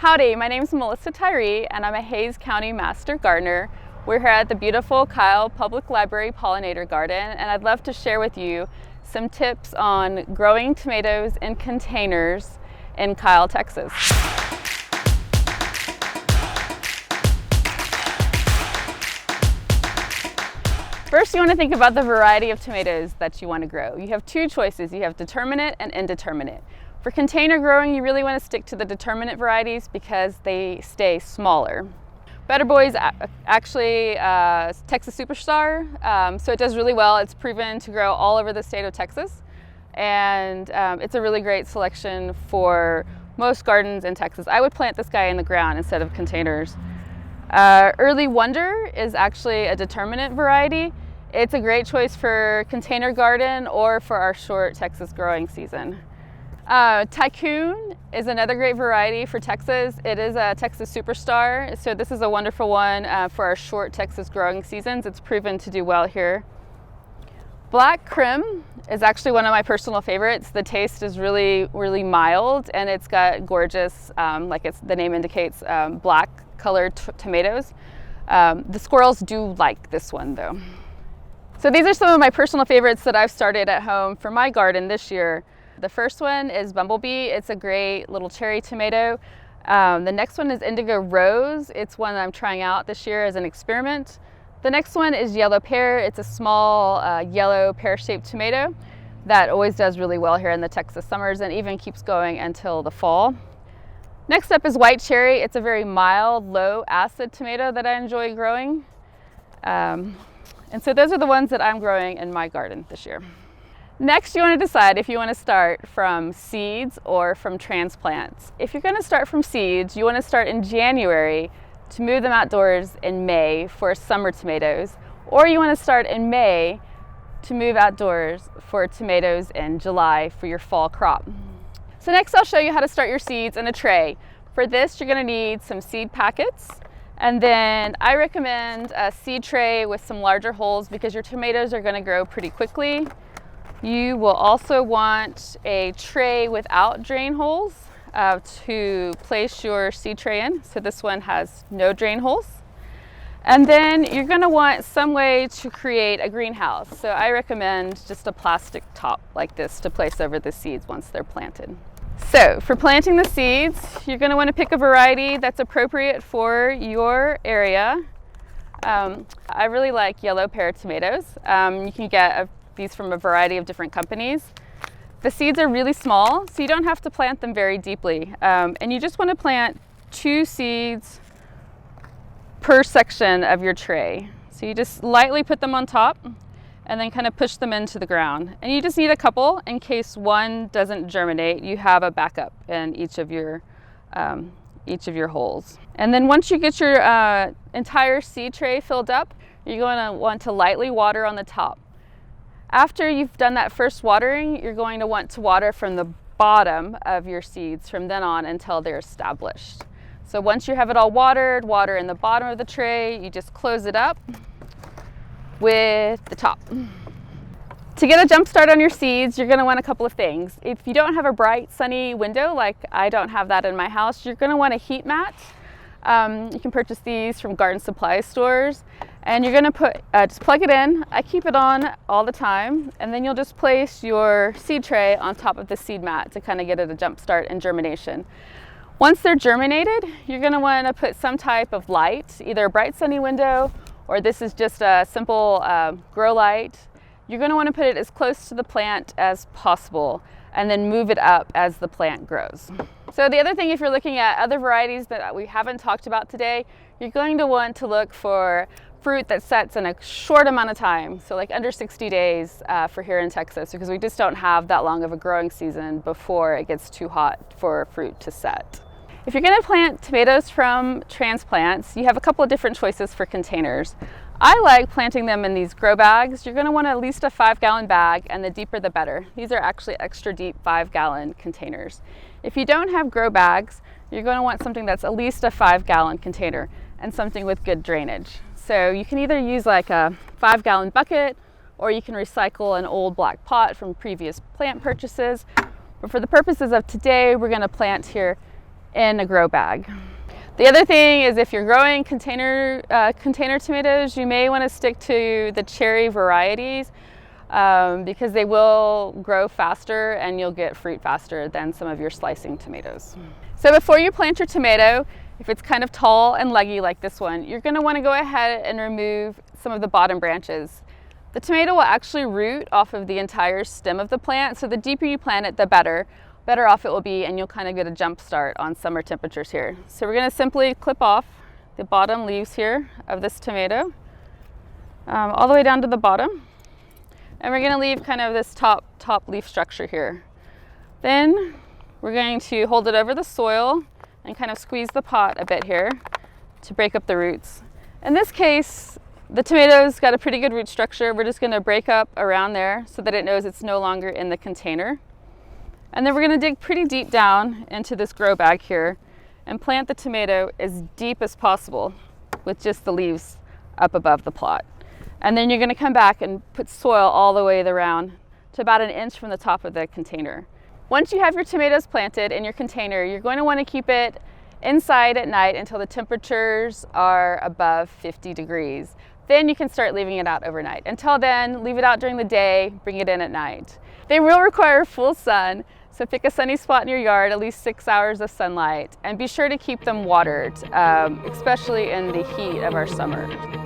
Howdy, my name is Melissa Tyree and I'm a Hays County Master Gardener. We're here at the beautiful Kyle Public Library Pollinator Garden, and I'd love to share with you some tips on growing tomatoes in containers in Kyle, Texas. First, you want to think about the variety of tomatoes that you want to grow. You have two choices. You have determinate and indeterminate. For container growing, you really want to stick to the determinate varieties because they stay smaller. Better Boy's actually Texas Superstar, so it does really well. It's proven to grow all over the state of Texas, and it's a really great selection for most gardens in Texas. I would plant this guy in the ground instead of containers. Early Wonder is actually a determinate variety. It's a great choice for container garden or for our short Texas growing season. Tycoon is another great variety for Texas. It is a Texas Superstar, so this is a wonderful one for our short Texas growing seasons. It's proven to do well here. Black Krim is actually one of my personal favorites. The taste is really mild, and it's got gorgeous, like the name indicates, black colored tomatoes. The squirrels do like this one though. So these are some of my personal favorites that I've started at home for my garden this year. The first one is Bumblebee. It's a great little cherry tomato. The next one is Indigo Rose. It's one I'm trying out this year as an experiment. The next one is Yellow Pear. It's a small yellow pear-shaped tomato that always does really well here in the Texas summers and even keeps going until the fall. Next up is White Cherry. It's a very mild, low acid tomato that I enjoy growing. And so those are the ones that I'm growing in my garden this year. Next, you want to decide if you want to start from seeds or from transplants. If you're going to start from seeds, you want to start in January to move them outdoors in May for summer tomatoes, or you want to start in May to move outdoors for tomatoes in July for your fall crop. So next I'll show you how to start your seeds in a tray. For this, you're going to need some seed packets, and then I recommend a seed tray with some larger holes because your tomatoes are going to grow pretty quickly. You will also want a tray without drain holes to place your seed tray in. So this one has no drain holes. And then you're going to want some way to create a greenhouse. So I recommend just a plastic top like this to place over the seeds once they're planted. So for planting the seeds, you're going to want to pick a variety that's appropriate for your area. I really like Yellow Pear tomatoes. You can get these from a variety of different companies. The seeds are really small, so you don't have to plant them very deeply. And you just want to plant 2 seeds per section of your tray. So you just lightly put them on top and then kind of push them into the ground. And you just need a couple in case one doesn't germinate. You have a backup in each of your holes. And then once you get your entire seed tray filled up, you're going to want to lightly water on the top. After you've done that first watering, you're going to want to water from the bottom of your seeds from then on until they're established. So once you have it all watered, water in the bottom of the tray, you just close it up with the top. To get a jump start on your seeds, you're going to want a couple of things. If you don't have a bright sunny window, like I don't have that in my house, you're going to want a heat mat. You can purchase these from garden supply stores, and you're going to just plug it in. I keep it on all the time, and then you'll just place your seed tray on top of the seed mat to kind of get it a jump start in germination. Once they're germinated, you're going to want to put some type of light, either a bright sunny window, or this is just a simple grow light. You're going to want to put it as close to the plant as possible and then move it up as the plant grows. So the other thing, if you're looking at other varieties that we haven't talked about today, you're going to want to look for fruit that sets in a short amount of time, so like under 60 days for here in Texas, because we just don't have that long of a growing season before it gets too hot for fruit to set. If you're going to plant tomatoes from transplants, you have a couple of different choices for containers. I like planting them in these grow bags. You're going to want at least a 5-gallon bag, and the deeper the better. These are actually extra deep 5-gallon containers. If you don't have grow bags, you're going to want something that's at least a 5-gallon container and something with good drainage. So you can either use like a 5-gallon bucket, or you can recycle an old black pot from previous plant purchases. But for the purposes of today, we're going to plant here in a grow bag. The other thing is if you're growing container tomatoes, you may want to stick to the cherry varieties because they will grow faster and you'll get fruit faster than some of your slicing tomatoes. So before you plant your tomato, if it's kind of tall and leggy like this one, you're going to want to go ahead and remove some of the bottom branches. The tomato will actually root off of the entire stem of the plant, so the deeper you plant it, the better off it will be, and you'll kind of get a jump start on summer temperatures here. So we're going to simply clip off the bottom leaves here of this tomato all the way down to the bottom, and we're going to leave kind of this top leaf structure here. Then we're going to hold it over the soil and kind of squeeze the pot a bit here to break up the roots. In this case, the tomato's got a pretty good root structure. We're just going to break up around there so that it knows it's no longer in the container. And then we're going to dig pretty deep down into this grow bag here and plant the tomato as deep as possible with just the leaves up above the plot. And then you're going to come back and put soil all the way around to about 1 inch from the top of the container. Once you have your tomatoes planted in your container, you're going to want to keep it inside at night until the temperatures are above 50 degrees. Then you can start leaving it out overnight. Until then, leave it out during the day, bring it in at night. They will require full sun, so pick a sunny spot in your yard, at least 6 hours of sunlight, and be sure to keep them watered, especially in the heat of our summer.